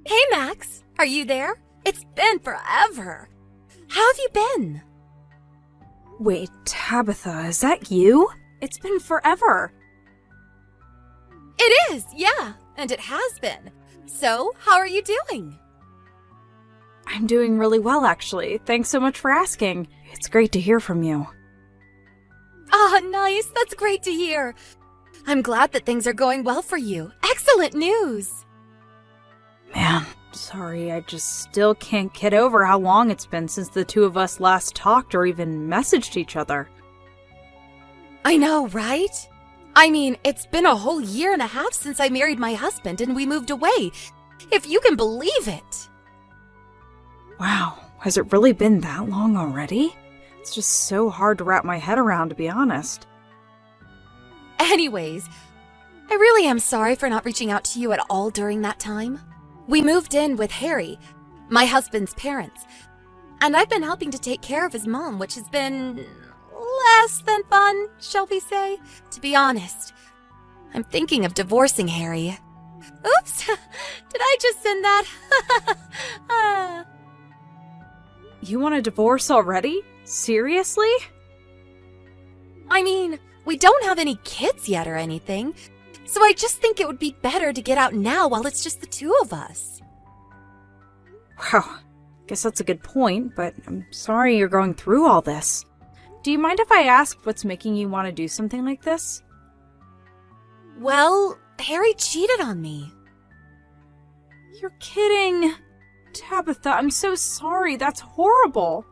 Hey, Max. Are you there? It's been forever. How have you been? Wait, Tabitha, is that you? It's been forever. It is, yeah, and it has been. So, how are you doing? I'm doing really well, actually. Thanks so much for asking. It's great to hear from you. Ah, nice. That's great to hear. I'm glad that things are going well for you. Excellent news. Man, sorry, I just still can't get over how long it's been since the two of us last talked or even messaged each other. I know, right? I mean, it's been a whole year and a half since I married my husband and we moved away. If you can believe it. Wow, has it really been that long already? It's just so hard to wrap my head around, to be honest. Anyways, I really am sorry for not reaching out to you at all during that time. We moved in with Harry, my husband's parents, and I've been helping to take care of his mom, which has been less than fun, shall we say? To be honest, I'm thinking of divorcing Harry. Oops, did I just send that? You want a divorce already? Seriously? I mean, we don't have any kids yet or anything, so I just think it would be better to get out now while it's just the two of us. Wow, guess that's a good point, but I'm sorry you're going through all this. Do you mind if I ask what's making you want to do something like this? Well, Harry cheated on me. You're kidding. Tabitha, I'm so sorry. That's horrible.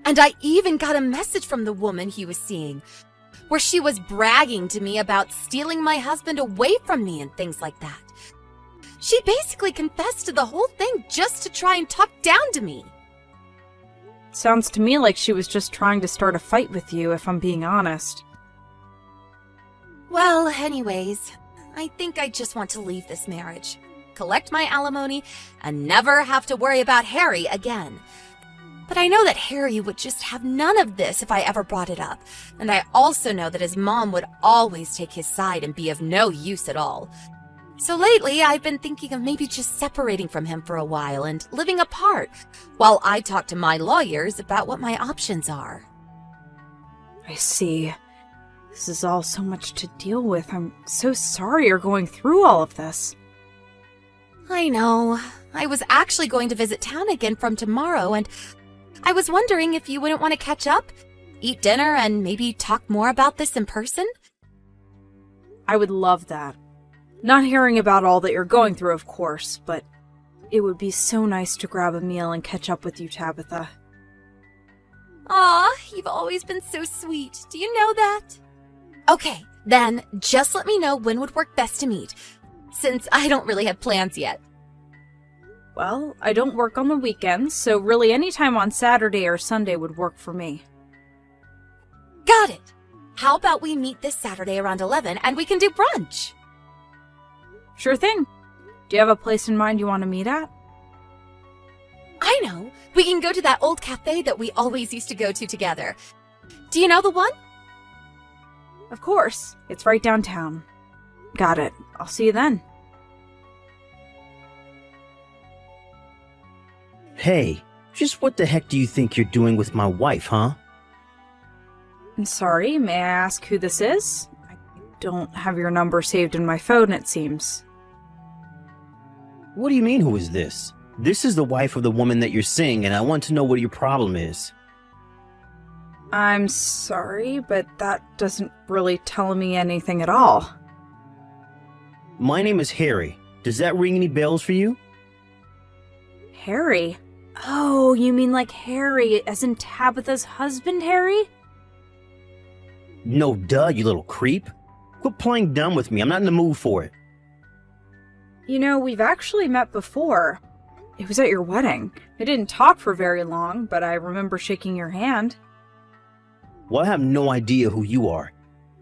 And I even got a message from the woman he was seeing, where she was bragging to me about stealing my husband away from me and things like that. She basically confessed to the whole thing just to try and talk down to me. Sounds to me like she was just trying to start a fight with you, if I'm being honest. Well, anyways, I think I just want to leave this marriage, collect my alimony, and never have to worry about Harry again. But I know that Harry would just have none of this if I ever brought it up, and I also know that his mom would always take his side and be of no use at all. So lately, I've been thinking of maybe just separating from him for a while and living apart, while I talk to my lawyers about what my options are. I see. This is all so much to deal with. I'm so sorry you're going through all of this. I know. I was actually going to visit town again from tomorrow, and I was wondering if you wouldn't want to catch up, eat dinner, and maybe talk more about this in person? I would love that. Not hearing about all that you're going through, of course, but it would be so nice to grab a meal and catch up with you, Tabitha. Aw, you've always been so sweet. Do you know that? Okay, then just let me know when would work best to meet, since I don't really have plans yet. Well, I don't work on the weekends, so really any time on Saturday or Sunday would work for me. Got it. How about we meet this Saturday around 11 and we can do brunch? Sure thing. Do you have a place in mind you want to meet at? I know. We can go to that old cafe that we always used to go to together. Do you know the one? Of course. It's right downtown. Got it. I'll see you then. Hey, just what the heck do you think you're doing with my wife, huh? I'm sorry, may I ask who this is? I don't have your number saved in my phone, it seems. What do you mean, who is this? This is the wife of the woman that you're seeing, and I want to know what your problem is. I'm sorry, but that doesn't really tell me anything at all. My name is Harry. Does that ring any bells for you? Harry? Oh, you mean like Harry, as in Tabitha's husband, Harry? No, duh, you little creep. Quit playing dumb with me. I'm not in the mood for it. You know, we've actually met before. It was at your wedding. I didn't talk for very long, but I remember shaking your hand. Well, I have no idea who you are,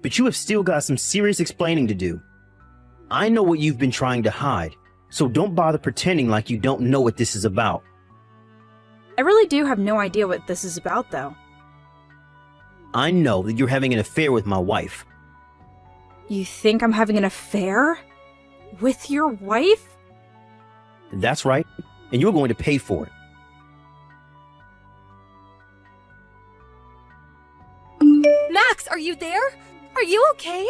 but you have still got some serious explaining to do. I know what you've been trying to hide, so don't bother pretending like you don't know what this is about. I really do have no idea what this is about, though. I know that you're having an affair with my wife. You think I'm having an affair? With your wife? That's right, and you're going to pay for it. Max, are you there? Are you okay?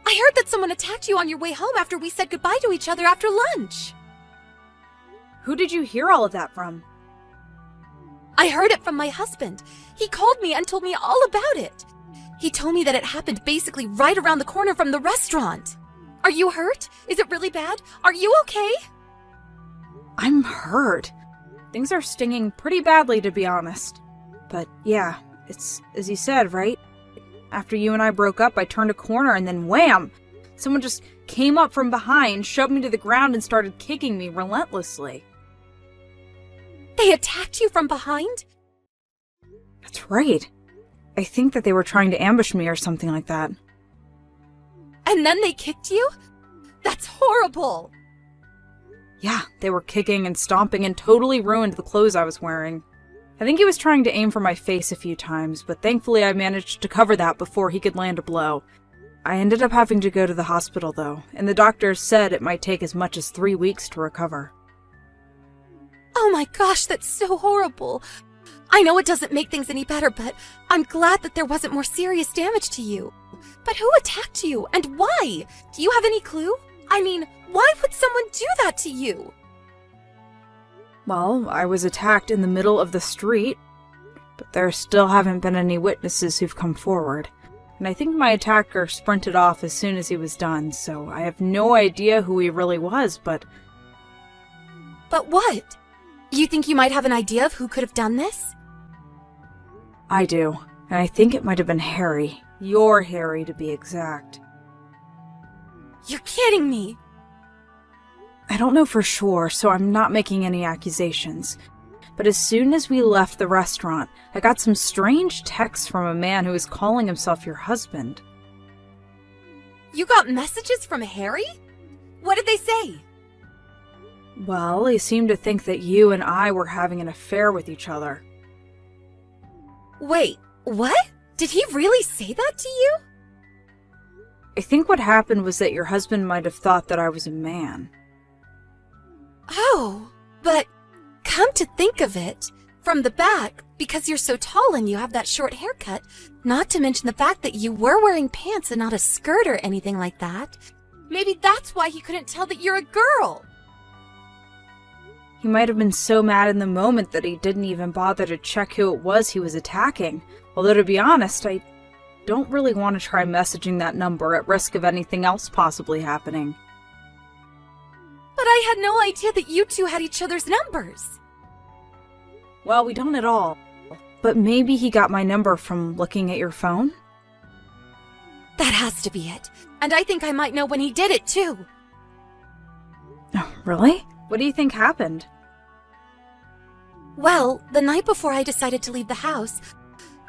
I heard that someone attacked you on your way home after we said goodbye to each other after lunch. Who did you hear all of that from? I heard it from my husband. He called me and told me all about it. He told me that it happened basically right around the corner from the restaurant. Are you hurt? Is it really bad? Are you okay? I'm hurt. Things are stinging pretty badly, to be honest. But yeah, it's as you said, right? After you and I broke up, I turned a corner and then wham! Someone just came up from behind, shoved me to the ground, and started kicking me relentlessly. They attacked you from behind? That's right. I think that they were trying to ambush me or something like that. And then they kicked you? That's horrible! Yeah, they were kicking and stomping and totally ruined the clothes I was wearing. I think he was trying to aim for my face a few times, but thankfully I managed to cover that before he could land a blow. I ended up having to go to the hospital though, and the doctors said it might take as much as 3 weeks to recover. Oh my gosh, that's so horrible. I know it doesn't make things any better, but I'm glad that there wasn't more serious damage to you. But who attacked you, and why? Do you have any clue? I mean, why would someone do that to you? Well, I was attacked in the middle of the street, but there still haven't been any witnesses who've come forward. And I think my attacker sprinted off as soon as he was done, so I have no idea who he really was, but... But what? You think you might have an idea of who could have done this? I do, and I think it might have been Harry. Your Harry, to be exact. You're kidding me! I don't know for sure, so I'm not making any accusations. But as soon as we left the restaurant, I got some strange texts from a man who was calling himself your husband. You got messages from Harry? What did they say? Well, he seemed to think that you and I were having an affair with each other. Wait, what? Did he really say that to you? I think what happened was that your husband might have thought that I was a man. Oh, but come to think of it, from the back, because you're so tall and you have that short haircut, not to mention the fact that you were wearing pants and not a skirt or anything like that, maybe that's why he couldn't tell that you're a girl. He might have been so mad in the moment that he didn't even bother to check who it was he was attacking. Although, to be honest, I don't really want to try messaging that number at risk of anything else possibly happening. But I had no idea that you two had each other's numbers. Well, we don't at all. But maybe he got my number from looking at your phone? That has to be it. And I think I might know when he did it, too. Oh, really? What do you think happened? Well, the night before I decided to leave the house,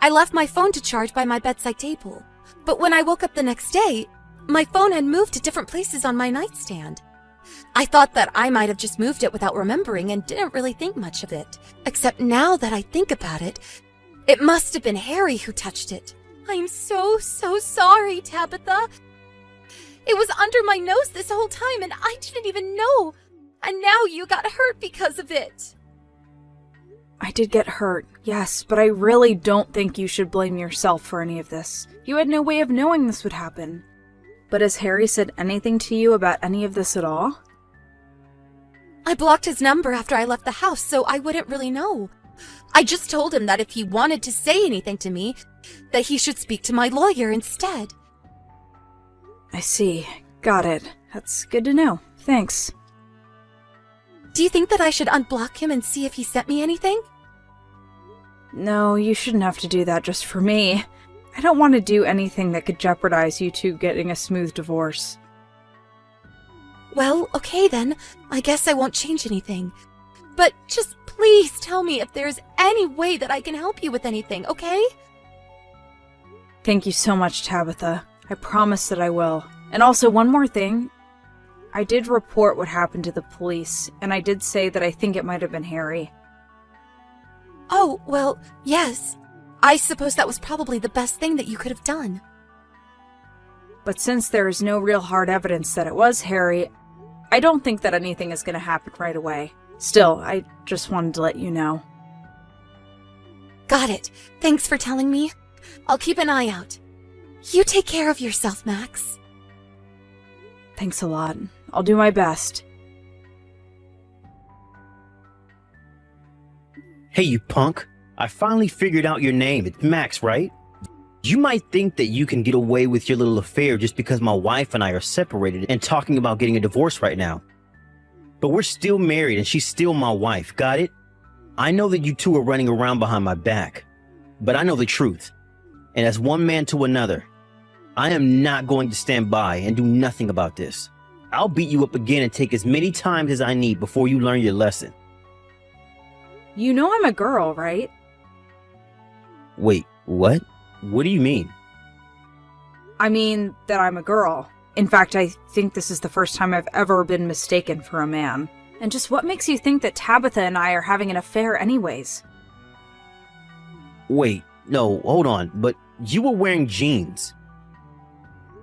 I left my phone to charge by my bedside table. But when I woke up the next day, my phone had moved to different places on my nightstand. I thought that I might have just moved it without remembering and didn't really think much of it. Except now that I think about it, it must have been Harry who touched it. I'm so sorry, Tabitha. It was under my nose this whole time and I didn't even know. And now you got hurt because of it. I did get hurt, yes, but I really don't think you should blame yourself for any of this. You had no way of knowing this would happen. But has Harry said anything to you about any of this at all? I blocked his number after I left the house, so I wouldn't really know. I just told him that if he wanted to say anything to me, that he should speak to my lawyer instead. I see. Got it. That's good to know. Thanks. Do you think that I should unblock him and see if he sent me anything? No, you shouldn't have to do that just for me. I don't want to do anything that could jeopardize you two getting a smooth divorce. Well, okay then. I guess I won't change anything. But just please tell me if there's any way that I can help you with anything, okay? Thank you so much, Tabitha. I promise that I will. And also, one more thing. I did report what happened to the police, and I did say that I think it might have been Harry. Oh, well, yes. I suppose that was probably the best thing that you could have done. But since there is no real hard evidence that it was Harry, I don't think that anything is going to happen right away. Still, I just wanted to let you know. Got it. Thanks for telling me. I'll keep an eye out. You take care of yourself, Max. Thanks a lot. I'll do my best. Hey, you punk. I finally figured out your name. It's Max, right? You might think that you can get away with your little affair just because my wife and I are separated and talking about getting a divorce right now. But we're still married and she's still my wife, got it? I know that you two are running around behind my back, but I know the truth. And as one man to another, I am not going to stand by and do nothing about this. I'll beat you up again and take as many times as I need before you learn your lesson. You know I'm a girl, right? Wait, what? What do you mean? I mean that I'm a girl. In fact, I think this is the first time I've ever been mistaken for a man. And just what makes you think that Tabitha and I are having an affair anyways? Wait, no, hold on, but you were wearing jeans.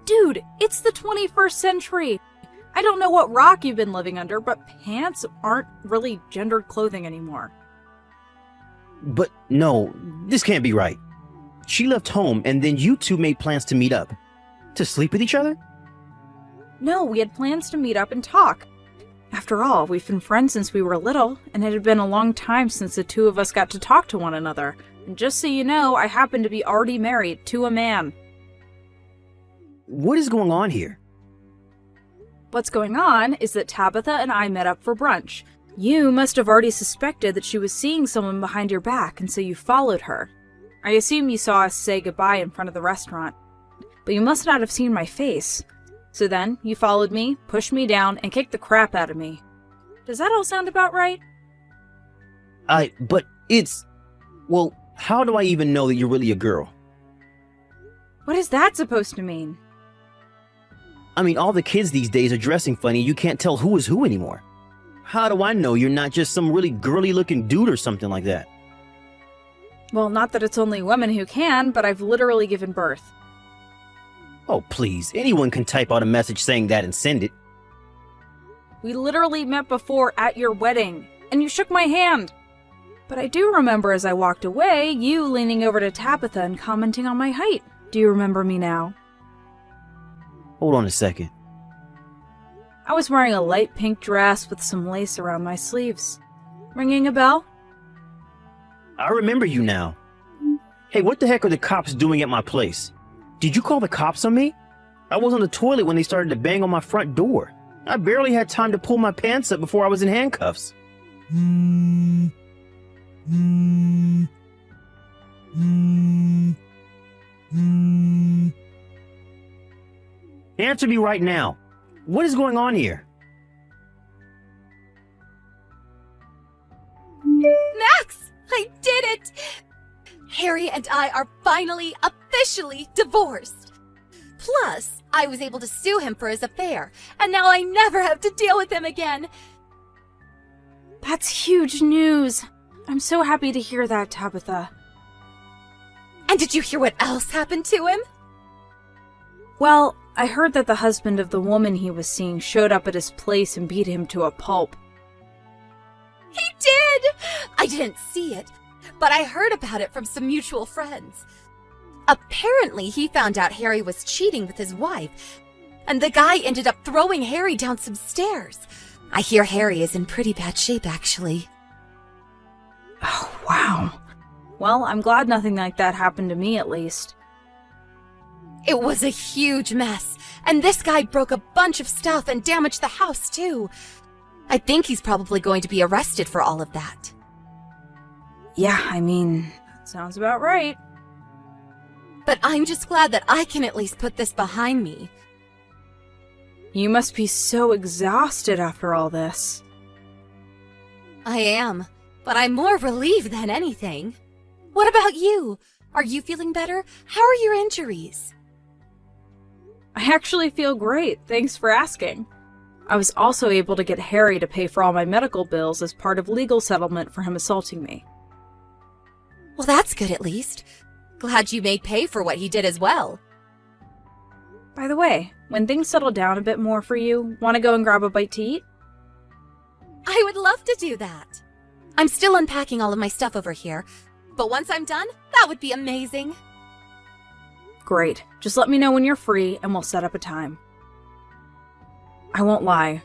Dude, it's the 21st century! I don't know what rock you've been living under, but pants aren't really gendered clothing anymore. But no, this can't be right. She left home and then you two made plans to meet up. To sleep with each other? No, we had plans to meet up and talk. After all, we've been friends since we were little, and it had been a long time since the two of us got to talk to one another. And just so you know, I happen to be already married to a man. What is going on here? What's going on is that Tabitha and I met up for brunch. You must have already suspected that she was seeing someone behind your back, and so you followed her. I assume you saw us say goodbye in front of the restaurant, but you must not have seen my face. So then, you followed me, pushed me down, and kicked the crap out of me. Does that all sound about right? But it's... Well, how do I even know that you're really a girl? What is that supposed to mean? I mean, all the kids these days are dressing funny, you can't tell who is who anymore. How do I know you're not just some really girly-looking dude or something like that? Well, not that it's only women who can, but I've literally given birth. Oh, please. Anyone can type out a message saying that and send it. We literally met before at your wedding, and you shook my hand. But I do remember as I walked away, you leaning over to Tabitha and commenting on my height. Do you remember me now? Hold on a second. I was wearing a light pink dress with some lace around my sleeves. Ringing a bell? I remember you now. Hey, what the heck are the cops doing at my place? Did you call the cops on me? I was on the toilet when they started to bang on my front door. I barely had time to pull my pants up before I was in handcuffs. Answer me right now. What is going on here? Max! I did it! Harry and I are finally, officially divorced. Plus, I was able to sue him for his affair, and now I never have to deal with him again. That's huge news. I'm so happy to hear that, Tabitha. And did you hear what else happened to him? Well, I heard that the husband of the woman he was seeing showed up at his place and beat him to a pulp. He did! I didn't see it, but I heard about it from some mutual friends. Apparently, he found out Harry was cheating with his wife, and the guy ended up throwing Harry down some stairs. I hear Harry is in pretty bad shape, actually. Oh, wow. Well, I'm glad nothing like that happened to me, at least. It was a huge mess, and this guy broke a bunch of stuff and damaged the house, too. I think he's probably going to be arrested for all of that. Yeah, I mean, that sounds about right. But I'm just glad that I can at least put this behind me. You must be so exhausted after all this. I am, but I'm more relieved than anything. What about you? Are you feeling better? How are your injuries? I actually feel great, thanks for asking. I was also able to get Harry to pay for all my medical bills as part of legal settlement for him assaulting me. Well, that's good at least. Glad you made pay for what he did as well. By the way, when things settle down a bit more for you, want to go and grab a bite to eat? I would love to do that. I'm still unpacking all of my stuff over here, but once I'm done, that would be amazing. Great. Just let me know when you're free and we'll set up a time. I won't lie.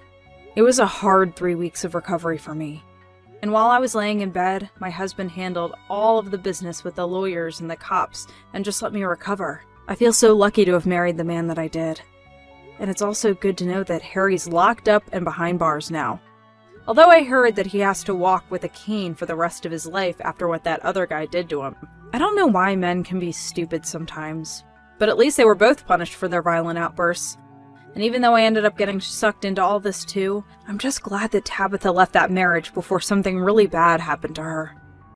It was a hard 3 weeks of recovery for me. And while I was laying in bed, my husband handled all of the business with the lawyers and the cops and just let me recover. I feel so lucky to have married the man that I did. And it's also good to know that Harry's locked up and behind bars now. Although I heard that he has to walk with a cane for the rest of his life after what that other guy did to him. I don't know why men can be stupid sometimes. But at least they were both punished for their violent outbursts. And even though I ended up getting sucked into all this too, I'm just glad that Tabitha left that marriage before something really bad happened to her.